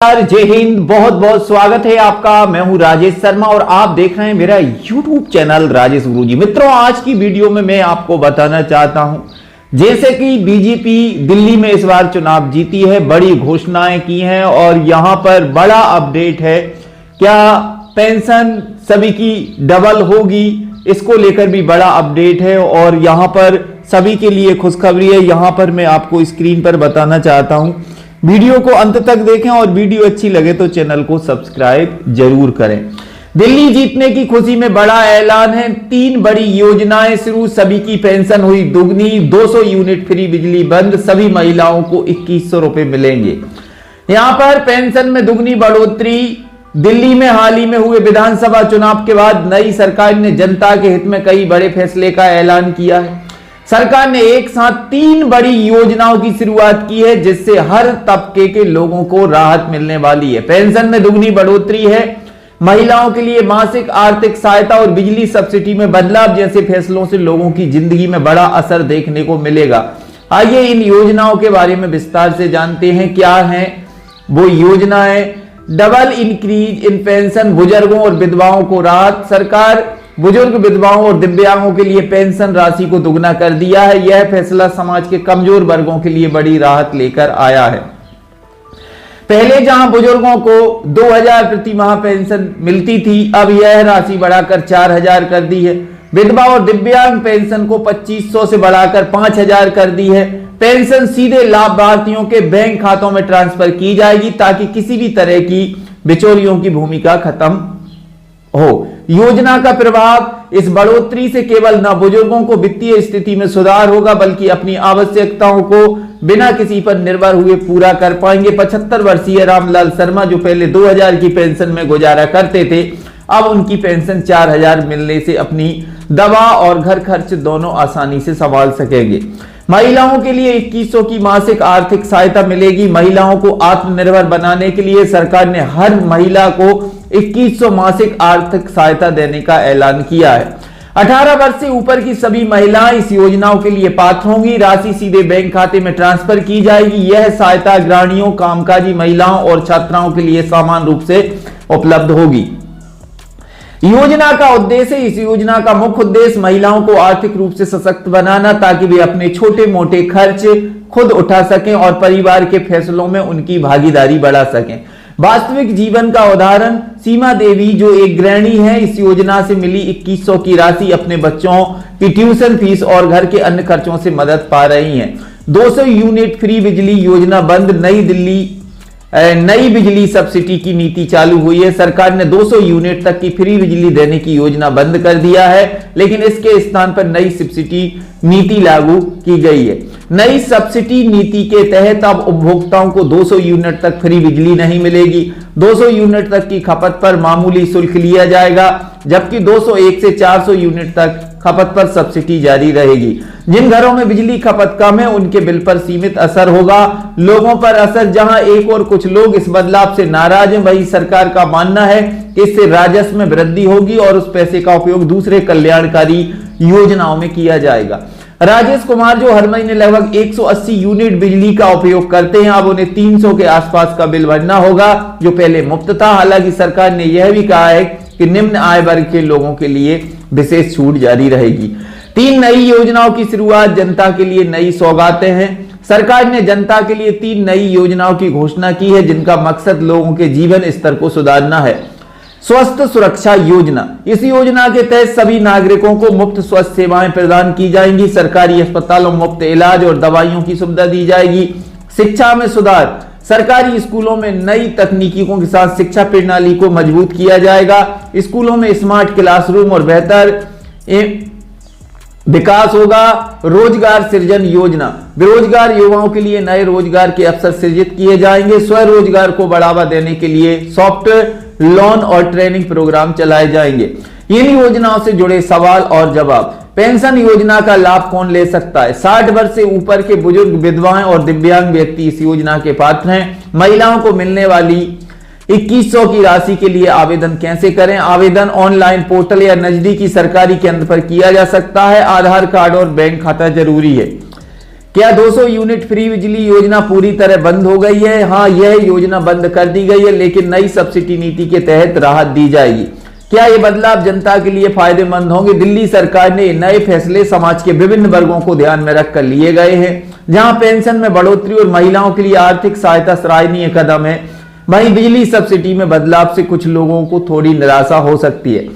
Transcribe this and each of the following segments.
जय हिंद। बहुत बहुत स्वागत है आपका। मैं हूं राजेश शर्मा और आप देख रहे हैं मेरा यूट्यूब चैनल राजेश गुरुजी। मित्रों, आज की वीडियो में मैं आपको बताना चाहता हूं, जैसे कि बीजेपी दिल्ली में इस बार चुनाव जीती है, बड़ी घोषणाएं की हैं और यहां पर बड़ा अपडेट है। क्या पेंशन सभी की डबल होगी, इसको लेकर भी बड़ा अपडेट है और यहां पर सभी के लिए खुशखबरी है। यहां पर मैं आपको स्क्रीन पर बताना चाहता हूं। वीडियो को अंत तक देखें और वीडियो अच्छी लगे तो चैनल को सब्सक्राइब जरूर करें। दिल्ली जीतने की खुशी में बड़ा ऐलान है। 3 बड़ी योजनाएं शुरू, सभी की पेंशन हुई दुगनी, 200 यूनिट फ्री बिजली बंद, सभी महिलाओं को 2100 रुपए मिलेंगे। यहां पर पेंशन में दुगनी बढ़ोतरी। दिल्ली में हाल ही में हुए विधानसभा चुनाव के बाद नई सरकार ने जनता के हित में कई बड़े फैसले का ऐलान किया है। सरकार ने एक साथ 3 बड़ी योजनाओं की शुरुआत की है, जिससे हर तबके के लोगों को राहत मिलने वाली है। पेंशन में दुगनी बढ़ोतरी है, महिलाओं के लिए मासिक आर्थिक सहायता और बिजली सब्सिडी में बदलाव जैसे फैसलों से लोगों की जिंदगी में बड़ा असर देखने को मिलेगा। आइए इन योजनाओं के बारे में विस्तार से जानते हैं। क्या है वो योजनाएं? डबल इंक्रीज इन पेंशन, बुजुर्गों और विधवाओं को राहत। सरकार बुजुर्ग, विधवाओं और दिव्यांगों के लिए पेंशन राशि को दुगना कर दिया है। यह फैसला समाज के कमजोर वर्गों के लिए बड़ी राहत लेकर आया है। पहले जहां बुजुर्गों को 2000 प्रति माह पेंशन मिलती थी, अब यह राशि बढ़ाकर 4000 कर दी है। विधवा और दिव्यांग पेंशन को 2500 से बढ़ाकर 5000 कर दी है। पेंशन सीधे लाभार्थियों के बैंक खातों में ट्रांसफर की जाएगी ताकि किसी भी तरह की बिचौलियों की भूमिका खत्म हो। योजना का प्रभाव, इस बढ़ोतरी से केवल न बुजुर्गों को वित्तीय स्थिति में सुधार होगा, बल्कि अपनी आवश्यकताओं को बिना किसी पर निर्भर हुए पूरा कर पाएंगे। 75 वर्षीय रामलाल शर्मा, जो पहले 2000 की पेंशन में गुजारा करते थे, अब उनकी पेंशन 4000 मिलने से अपनी दवा और घर खर्च दोनों आसानी से संभाल सकेंगे। महिलाओं के लिए 2100 की मासिक आर्थिक सहायता मिलेगी। महिलाओं को आत्मनिर्भर बनाने के लिए सरकार ने हर महिला को 2100 मासिक आर्थिक सहायता देने का ऐलान किया है। 18 वर्ष से ऊपर की सभी महिलाएं इस योजनाओं के लिए पात्र होंगी। राशि सीधे बैंक खाते में ट्रांसफर की जाएगी। यह सहायता गृहिणियों, कामकाजी महिलाओं और छात्राओं के लिए समान रूप से उपलब्ध होगी। योजना का उद्देश्य, इस योजना का मुख्य उद्देश्य महिलाओं को आर्थिक रूप से सशक्त बनाना, ताकि वे अपने छोटे मोटे खर्च खुद उठा सकें और परिवार के फैसलों में उनकी भागीदारी बढ़ा सकें। वास्तविक जीवन का उदाहरण, सीमा देवी जो एक गृहिणी है, इस योजना से मिली 2100 की राशि अपने बच्चों की ट्यूशन फीस और घर के अन्य खर्चों से मदद पा रही हैं। 200 यूनिट फ्री बिजली योजना बंद। नई बिजली सब्सिडी की नीति चालू हुई है। सरकार ने 200 यूनिट तक की फ्री बिजली देने की योजना बंद कर दिया है, लेकिन इसके स्थान पर नई सब्सिडी नीति लागू की गई है। नई सब्सिडी नीति के तहत अब उपभोक्ताओं को 200 यूनिट तक फ्री बिजली नहीं मिलेगी। 200 यूनिट तक की खपत पर मामूली शुल्क लिया जाएगा, जबकि 201 से 400 यूनिट तक खपत पर सब्सिडी जारी रहेगी। जिन घरों में बिजली खपत कम है, उनके बिल पर सीमित असर होगा। लोगों पर असर, जहां एक और कुछ लोग इस बदलाव से नाराज हैं, वही सरकार का मानना है कि इससे राजस्व में वृद्धि होगी और उस पैसे का उपयोग दूसरे कल्याणकारी योजनाओं में किया जाएगा। राजेश कुमार, जो हर महीने लगभग 180 यूनिट बिजली का उपयोग करते हैं, अब उन्हें 300 के आसपास का बिल भरना होगा, जो पहले मुफ्त था। हालांकि सरकार ने यह भी कहा है कि निम्न आय वर्ग के लोगों के लिए विशेष छूट जारी रहेगी। 3 नई योजनाओं की शुरुआत, जनता के लिए नई सौगातें हैं। सरकार ने जनता के लिए 3 नई योजनाओं की घोषणा की है, जिनका मकसद लोगों के जीवन स्तर को सुधारना है। स्वस्थ सुरक्षा योजना, इस योजना के तहत सभी नागरिकों को मुफ्त स्वास्थ्य सेवाएं प्रदान की जाएंगी। सरकारी अस्पतालों में मुफ्त इलाज और दवाइयों की सुविधा दी जाएगी। शिक्षा में सुधार, सरकारी स्कूलों में नई तकनीकों के साथ शिक्षा प्रणाली को मजबूत किया जाएगा। स्कूलों में स्मार्ट क्लासरूम और बेहतर विकास होगा। रोजगार सृजन योजना, बेरोजगार युवाओं के लिए नए रोजगार के अवसर सृजित किए जाएंगे। स्वरोजगार को बढ़ावा देने के लिए सॉफ्ट लोन और ट्रेनिंग प्रोग्राम चलाए जाएंगे। इन योजनाओं से जुड़े सवाल और जवाब। पेंशन योजना का लाभ कौन ले सकता है? 60 वर्ष से ऊपर के बुजुर्ग, विधवाएं और दिव्यांग व्यक्ति इस योजना के पात्र हैं। महिलाओं को मिलने वाली 2100 की राशि के लिए आवेदन कैसे करें? आवेदन ऑनलाइन पोर्टल या नजदीकी सरकारी केंद्र पर किया जा सकता है। आधार कार्ड और बैंक खाता जरूरी है। क्या 200 यूनिट फ्री बिजली योजना पूरी तरह बंद हो गई है? हाँ, यह योजना बंद कर दी गई है, लेकिन नई सब्सिडी नीति के तहत राहत दी जाएगी। क्या ये बदलाव जनता के लिए फायदेमंद होंगे? दिल्ली सरकार ने नए फैसले समाज के विभिन्न वर्गों को ध्यान में रखकर लिए गए हैं। जहां पेंशन में बढ़ोतरी और महिलाओं के लिए आर्थिक सहायता सराहनीय कदम है, वहीं बिजली सब्सिडी में बदलाव से कुछ लोगों को थोड़ी निराशा हो सकती है।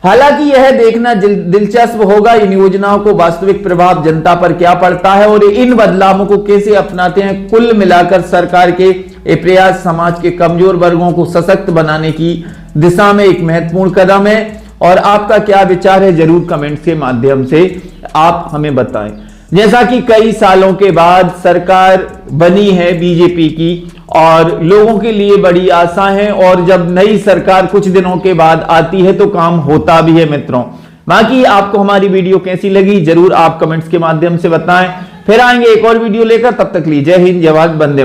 हालांकि यह देखना दिलचस्प होगा इन योजनाओं को वास्तविक प्रभाव जनता पर क्या पड़ता है और इन बदलावों को कैसे अपनाते हैं। कुल मिलाकर सरकार के ये प्रयास समाज के कमजोर वर्गों को सशक्त बनाने की दिशा में एक महत्वपूर्ण कदम है। और आपका क्या विचार है, जरूर कमेंट्स के माध्यम से आप हमें बताएं। जैसा कि कई सालों के बाद सरकार बनी है बीजेपी की और लोगों के लिए बड़ी आशा है, और जब नई सरकार कुछ दिनों के बाद आती है तो काम होता भी है मित्रों। बाकी आपको हमारी वीडियो कैसी लगी जरूर आप कमेंट्स के माध्यम से बताएं। फिर आएंगे एक और वीडियो लेकर, तब तक लीजिए जय हिंद, जय भारत, वंदे मातरम।